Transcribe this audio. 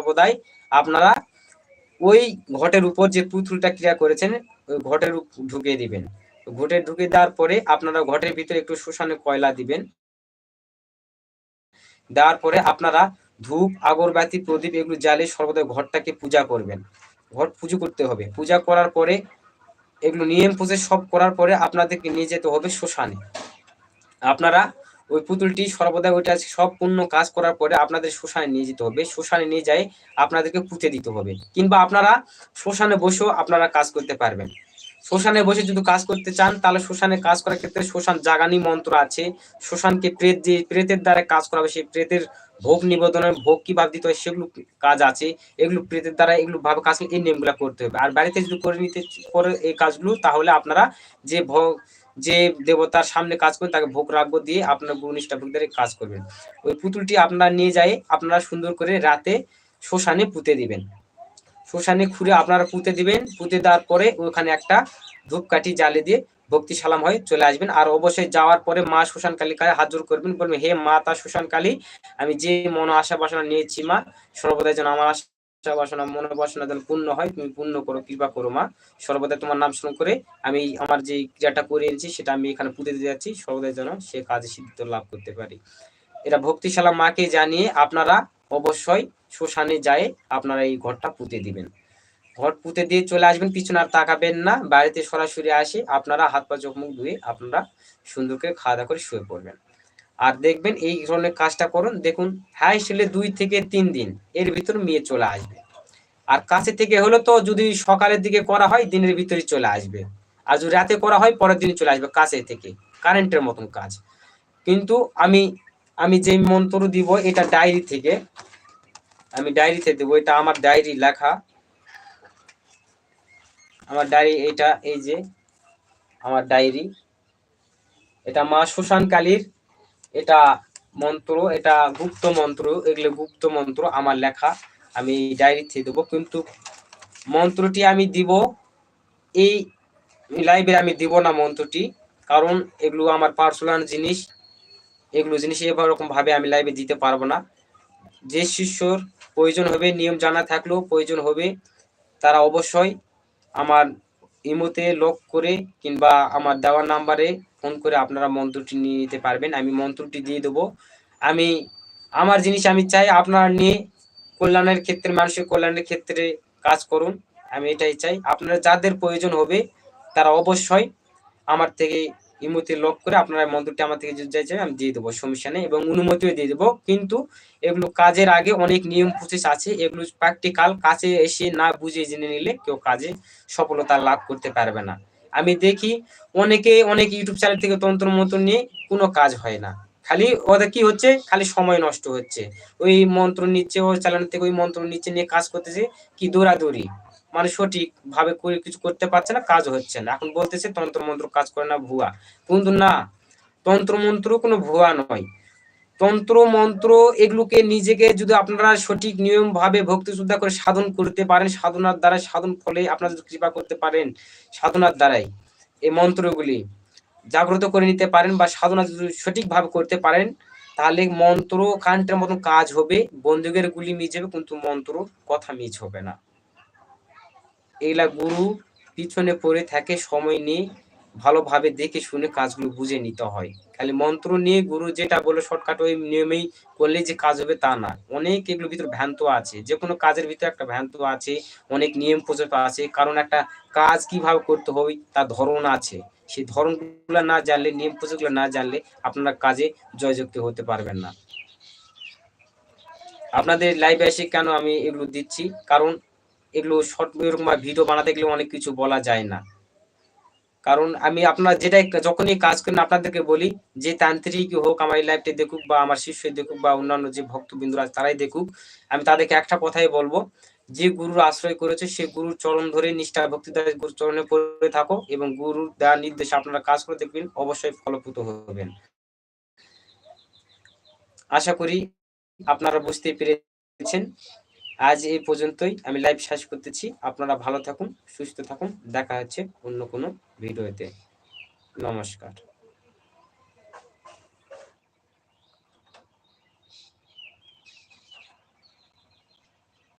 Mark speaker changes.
Speaker 1: সর্বদাই আপনারা ওই ঘটের উপর যে পুতুলটা ক্রিয়া করেছেন ওই ঘটের ঢুকিয়ে দিবেন। ঘটে ঢুকিয়ে দেওয়ার পরে আপনারা ঘটের ভিতরে একটু শ্মশানে কয়লা দিবেন। দেওয়ার পরে আপনারা ধূপ, আগরবাতি, প্রদীপ এগুলো জ্বালিয়ে সর্বদা ঘরটাকে পূজা করবেন। ঘট পুজো করতে হবে। পূজা করার পরে এগুলো নিয়ম প্রসেস সব করার পরে আপনাদেরকে নিয়ে যেতে হবে শ্মশানে। আপনারা ওই পুতুলটি সর্বদা ওইটা সব পূর্ণ কাজ করার পরে আপনাদের শ্মশানে নিয়ে যেতে হবে। শ্মশানে নিয়ে যাই আপনাদেরকে পুঁতে দিতে হবে। কিংবা আপনারা শ্মশানে বসেও আপনারা কাজ করতে পারবেন। শ্মশানে বসে যদি কাজ করতে চান তাহলে শ্মশানে কাজ করার ক্ষেত্রে শ্মশান জাগানি মন্ত্র আছে। শ্মশানকে প্রেতের দ্বারা কাজ করা হবে, সেই প্রেতের ভোগ নিবেদনের ভোগ কিভাবে দিতে হয় সেগুলো কাজ আছে। এগুলো প্রেতের দ্বারা এগুলো ভাবে কাজ এই নিয়মগুলো করতে হবে। আর বাড়িতে যদি করে নিতে করে এই কাজগুলো তাহলে আপনারা যে দেবতার সামনে কাজ করেন তাকে ভোগ রাখবো দিয়ে আপনার গুরু নিষ্ঠা ভোগ কাজ করবেন। ওই পুতুলটি আপনারা নিয়ে যায় আপনারা সুন্দর করে রাতে শ্মশানে পুঁতে দিবেন। শ্মশানে খুঁড়ে আপনারা পুঁতে দিবেন। পুঁতে দেওয়ার পরে ওখানে একটা ধূপকাঠি জ্বালিয়ে দিয়ে ভক্তি সালাম হয়ে চলে আসবেন। আর অবশ্যই যাওয়ার পরে মা শ্মশান কালীর কাছে হাত জোর করবেন, বলবেন হে মাতা শ্মশান কালী, আমি যে মন আশা বাসনা নিয়েছি মা, সর্বদাই যেন আমার আশা বাসনা মনে বাসনা যেন পূর্ণ হয়, তুমি পূর্ণ করো, কৃপা করো মা। সর্বদাই তোমার নাম স্মরণ করে আমি আমার যে ক্রিয়াটা করে এনেছি সেটা আমি এখানে পুঁতে দিতে যাচ্ছি, সর্বদাই যেন সে কাজে সিদ্ধ লাভ করতে পারি। এটা ভক্তি সালাম মাকে জানিয়ে আপনারা অবশ্যই শ্মশানে যায় আপনারা এই ঘরটা পুঁতে দিবেন। ঘর পুঁতে দিয়ে চলে আসবেন, পিছনে আর তাকাবেন না। বাড়িতে সরাসরি আসে আপনারা হাত পা চোখ মুখ ধুয়ে আপনারা সুন্দর করে খাওয়া দাওয়া করে শুয়ে পড়বেন। আর দেখবেন এই ধরনের কাজটা করুন, দেখুন হাই হলে 2 থেকে 3 দিন এর ভিতর মেয়ে চলে আসবে। আর কাছে থেকে হলে তো যদি সকালের দিকে করা হয় দিনের ভিতরে চলে আসবে, আর যদি রাতে করা হয় পরের দিন চলে আসবে, কাছে থেকে কারেন্টের মতন কাজ। কিন্তু আমি যে মন্ত্র দিব এটা ডায়েরি থেকে, আমি ডায়েরিতে দেবো, এটা আমার ডায়েরি লেখা, আমার ডায়েরি এটা, এই যে আমার ডায়েরি, এটা মা শ্মশান কালীর এটা মন্ত্র, এটা গুপ্ত মন্ত্র, এগুলো গুপ্ত মন্ত্র আমার লেখা, আমি ডায়েরিতে দেবো। কিন্তু মন্ত্রটি আমি দিব এই লাইভে আমি দিব না মন্ত্রটি, কারণ এগুলো আমার পার্সোনাল জিনিস, এগুলো জিনিস এরকম ভাবে আমি লাইভে দিতে পারবো না। যে শিষ্যর প্রয়োজন হবে, নিয়ম জানা থাকলেও প্রয়োজন হবে, তারা অবশ্যই আমার ইমোতে লক করে কিংবা আমার দেওয়া নাম্বারে ফোন করে আপনারা মন্ত্রটি নিয়ে নিতে পারবেন। আমি মন্ত্রটি দিয়ে দেবো। আমি আমার জিনিস আমি চাই আপনারা নিয়ে কল্যাণের ক্ষেত্রে, মানুষের কল্যাণের ক্ষেত্রে কাজ করুন, আমি এটাই চাই। আপনারা যাদের প্রয়োজন হবে তারা অবশ্যই আমার থেকে ইমোতে লক করে আপনারা মন্ত্রটি আমার থেকে যদি চাই আমি দিয়ে দেবো, সমস্যা নেই, এবং অনুমতিও দিয়ে দেবো। কিন্তু এগুলো কাজের আগে অনেক নিয়ম প্রসেস আছে, এগুলো প্র্যাকটিক্যাল কাছে এসে না বুঝে জেনে নিলে কেউ কাজে সফলতা লাভ করতে পারবে না। আমি দেখি অনেক ইউটিউব চ্যানেল থেকে তন্ত্র মন্ত্র নিয়ে কোনো কাজ হয় না, খালি ওদের কি হচ্ছে, খালি সময় নষ্ট হচ্ছে। ওই মন্ত্র নিচ্ছে, ওই চ্যানেল থেকে ওই মন্ত্র নিচ্ছে নিয়ে কাজ করতেছে, কি দৌড়াদৌড়ি, মানে সঠিক ভাবে করে কিছু করতে পারছে না, কাজ হচ্ছে না। এখন বলতেছে তন্ত্র মন্ত্র কাজ করে না, ভুয়া। কিন্তু না, তন্ত্র মন্ত্র কোনো ভুয়া নয়। তন্ত্র মন্ত্র এগুলোকে নিজেকে যদি আপনারা সঠিক নিয়ম ভাবে ভক্তি শ্রদ্ধা করে সাধন করতে পারেন, সাধনার দ্বারা সাধন ফলে আপনারা যদি কৃপা করতে পারেন, সাধনার দ্বারাই এই মন্ত্রগুলি জাগ্রত করে নিতে পারেন বা সাধনা যদি সঠিকভাবে করতে পারেন, তাহলে মন্ত্র কারেন্টের মতন কাজ হবে, বন্দুকের গুলি মিস যাবে কিন্তু মন্ত্র কথা মিস হবে না। এগুলা গুরু পিছনে পড়ে থাকে, সময় নিয়ে ভালোভাবে দেখে শুনে কাজগুলো বুঝে নিতে হয়। খালি মন্ত্র নিয়ে গুরু যেটা বলে শর্টকাট ওই নিয়মেই করলে যে কাজ হবে তা না, অনেক এগুলোর ভিতরে ভ্রান্ত আছে। যে কোনো কাজের ভিতরে একটা ভ্রান্ত আছে, অনেক নিয়ম প্রচলিত আছে, কারণ একটা কাজ কিভাবে করতে হবে তার ধরন আছে। সেই ধরনগুলো না জানলে, নিয়ম প্রচলিতগুলো না জানলে আপনারা কাজে জয়যুক্ত হতে পারবেন না। আপনাদের লাইভে এসে কেন আমি এগুলো দিচ্ছি, কারণ এগুলো শর্ট এরকম ভিডিও বানাতে গেলে অনেক কিছু বলা যায় না। কারণ আমি আপনার যেটাই যখনই কাজ করেন আপনাদেরকে বলি, যে তান্ত্রিক হোক আমার এই লাইভটি দেখুক বা আমার শিষ্য দেখুক বা অন্যান্য যে ভক্তবিন্দুরা তারাই দেখুক, আমি তাদেরকে একটা কথাই বলবো, যে গুরুর আশ্রয় করেছে সে গুরুর চরণ ধরে নিষ্ঠা ভক্তি দ্বারা গুরুর চরণে পড়ে থাকো, এবং গুরুর দেওয়া নির্দেশে আপনারা কাজ করে দেখবেন অবশ্যই ফলপ্রদ হবেন। আশা করি আপনারা বুঝতে পেরেছেন। আজ এই পর্যন্তই, আমি লাইভ শেষ করতেছি। আপনারা ভালো থাকুন, সুস্থ থাকুন, দেখা হচ্ছে অন্য কোনো ভিডিওতে। নমস্কার।